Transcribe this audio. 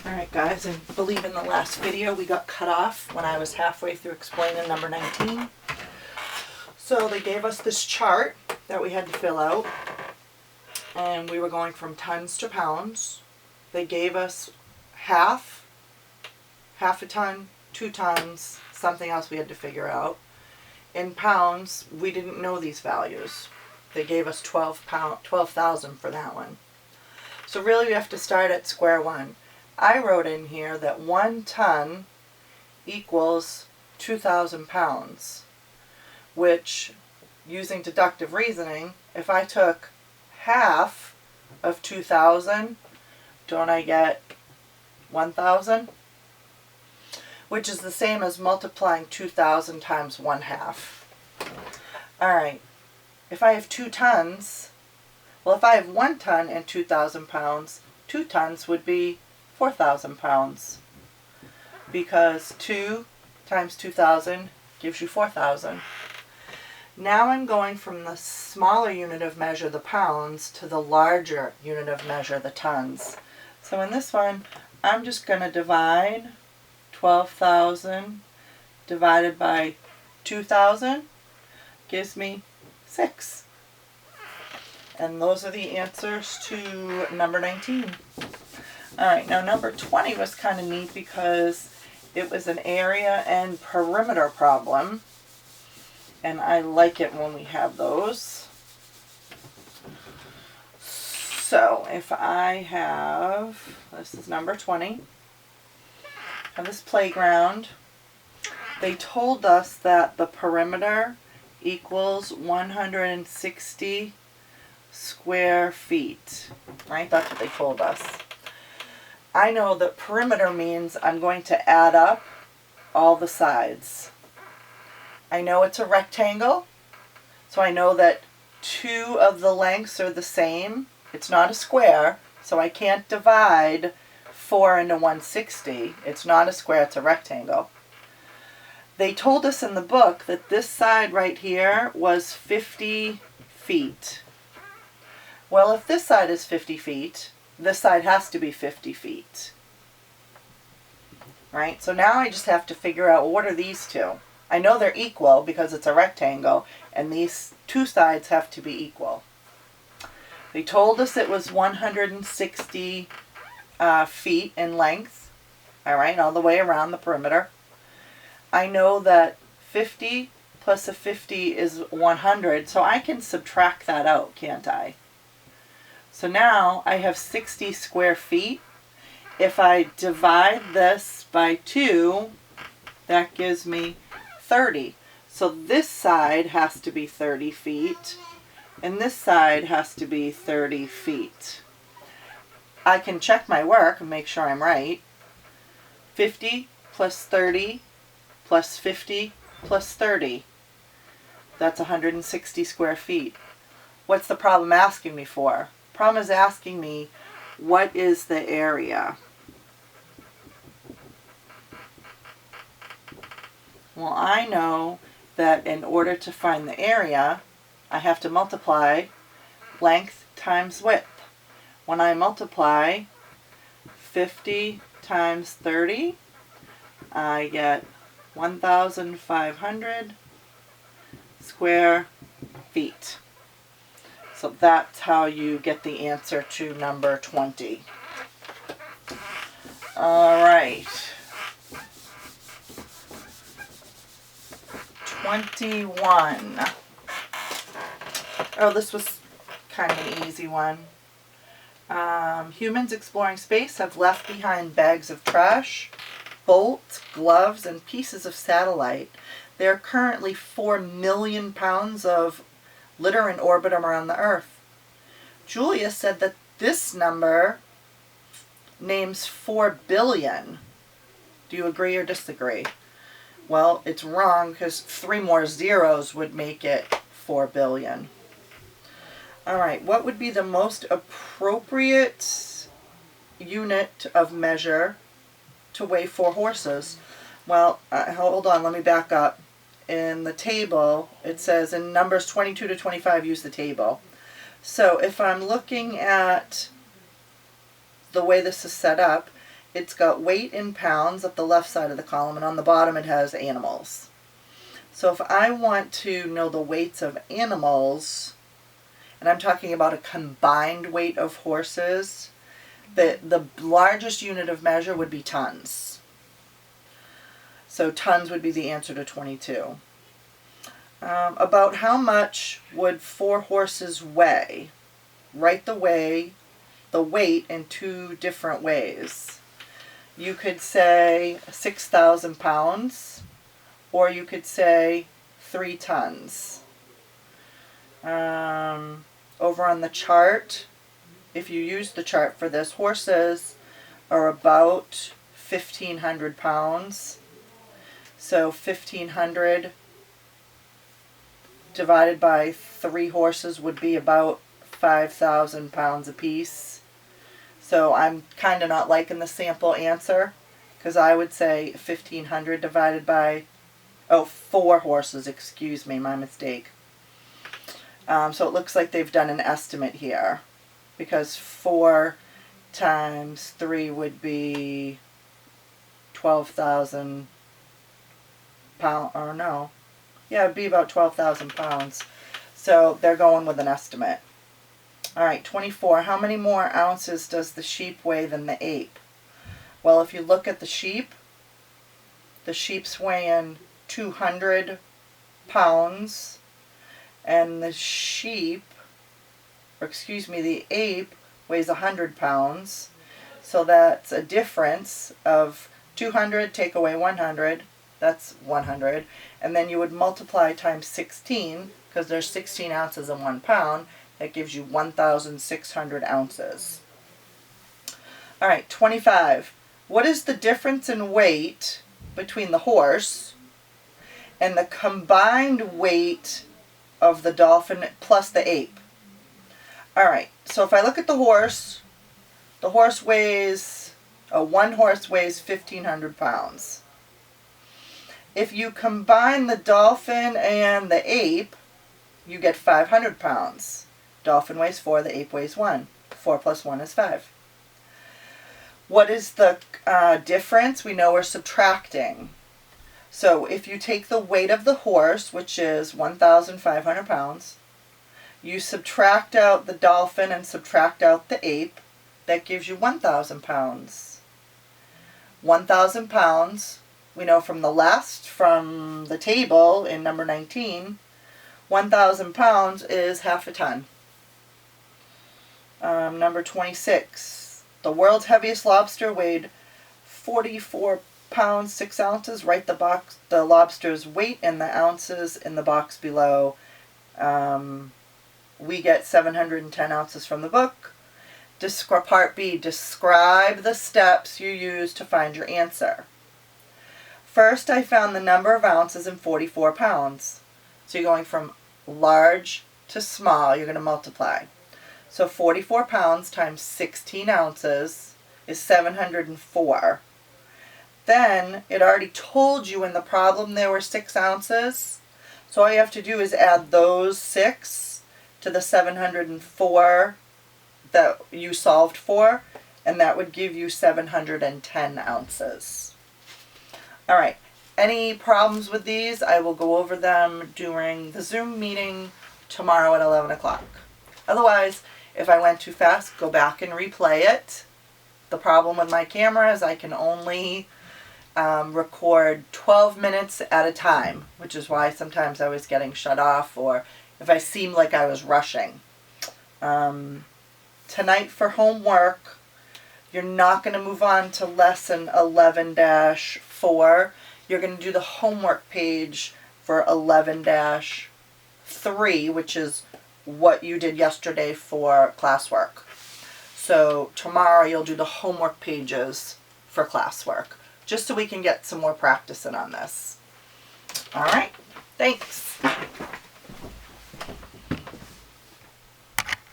Alright guys, I believe in the last video we got cut off when I was halfway through explaining number 19. So they gave us this chart that we had to fill out, and we were going from tons to pounds. They gave us half a ton, 2 tons, something else we had to figure out. In pounds, we didn't know these values. They gave us 12,000 for that one. So really we have to start at square one. I wrote in here that 1 ton equals 2,000 pounds, which, using deductive reasoning, if I took half of 2,000, don't I get 1,000? Which is the same as multiplying 2,000 times 1/2. Alright, if I have 2 tons, well, if I have 1 ton and 2,000 pounds, 2 tons would be 4,000 pounds, because 2 times 2,000 gives you 4,000. Now I'm going from the smaller unit of measure, the pounds, to the larger unit of measure, the tons. So in this one, I'm just going to divide 12,000 divided by 2,000 gives me 6. And those are the answers to number 19. Alright, now number 20 was kind of neat because it was an area and perimeter problem. And I like it when we have those. So if I have, this is number 20, have this playground. They told us that the perimeter equals 160 square feet. Right? That's what they told us. I know that perimeter means I'm going to add up all the sides. I know it's a rectangle, so I know that 2 of the lengths are the same. It's not a square, so I can't divide 4 into 160. It's not a square, it's a rectangle. They told us in the book that this side right here was 50 feet. Well, if this side is 50 feet, this side has to be 50 feet. Right? So now I just have to figure out, well, what are these two? I know they're equal because it's a rectangle, and these 2 sides have to be equal. They told us it was 160 feet in length, all right, all the way around the perimeter. I know that 50 plus a 50 is 100, so I can subtract that out, can't I? So now I have 60 square feet. If I divide this by 2, that gives me 30. So this side has to be 30 feet, and this side has to be 30 feet. I can check my work and make sure I'm right. 50 plus 30 plus 50 plus 30. That's 160 square feet. What's the problem asking me for? Problem is asking me, what is the area? Well, I know that in order to find the area, I have to multiply length times width. When I multiply 50 times 30, I get 1,500 square feet. So that's how you get the answer to number 20. All right. 21. Oh, this was kind of an easy one. Humans exploring space have left behind bags of trash, bolts, gloves, and pieces of satellite. There are currently 4 million pounds of litter in orbit around the Earth. Julia said that this number names 4 billion. Do you agree or disagree? Well, it's wrong because 3 more zeros would make it 4 billion. Alright, what would be the most appropriate unit of measure to weigh 4 horses? Well, hold on, let me back up. In the table, it says in numbers 22 to 25, use the table. So if I'm looking at the way this is set up, it's got weight in pounds up the left side of the column, and on the bottom it has animals. So if I want to know the weights of animals, and I'm talking about a combined weight of horses, the largest unit of measure would be tons. So tons would be the answer to 22. About how much would 4 horses weigh? Write the weight in 2 different ways. You could say 6,000 pounds, or you could say 3 tons. Over on the chart, if you use the chart for this, horses are about 1,500 pounds. So 1,500 divided by 3 horses would be about 5,000 pounds apiece. So I'm kind of not liking the sample answer, because I would say 1,500 divided by, 4 horses, excuse me, my mistake. So it looks like they've done an estimate here, because 4 times 3 would be 12,000 pounds, or no, yeah, it'd be about 12,000 pounds. So they're going with an estimate. All right, 24. How many more ounces does the sheep weigh than the ape? Well, if you look at the sheep's weighing 200 pounds, and the ape weighs 100 pounds. So that's a difference of 200, take away 100, that's 100. And then you would multiply times 16, because there's 16 ounces in 1 pound. That gives you 1,600 ounces. All right, 25. What is the difference in weight between the horse and the combined weight of the dolphin plus the ape? All right, so if I look at the horse weighs, one horse weighs 1,500 pounds. If you combine the dolphin and the ape, you get 500 pounds. Dolphin weighs 4, the ape weighs 1. 4 plus 1 is 5. What is the difference? We know we're subtracting. So if you take the weight of the horse, which is 1,500 pounds, you subtract out the dolphin and subtract out the ape, that gives you 1,000 pounds. 1,000 pounds, we know from the table in number 19, 1,000 pounds is half a ton. Number 26, the world's heaviest lobster weighed 44 pounds 6 ounces. Write the lobster's weight and the ounces in the box below. We get 710 ounces from the book. Part B, describe the steps you use to find your answer. First, I found the number of ounces in 44 pounds. So you're going from large to small, you're going to multiply. So 44 pounds times 16 ounces is 704. Then it already told you in the problem there were 6 ounces. So all you have to do is add those 6 to the 704 that you solved for, and that would give you 710 ounces. All right, any problems with these? I will go over them during the Zoom meeting tomorrow at 11 o'clock. Otherwise, if I went too fast, go back and replay it. The problem with my camera is I can only record 12 minutes at a time, which is why sometimes I was getting shut off, or if I seemed like I was rushing. Tonight for homework, you're not going to move on to lesson 11-4. You're going to do the homework page for 11-3, which is what you did yesterday for classwork. So tomorrow you'll do the homework pages for classwork, just so we can get some more practice in on this. All right, thanks.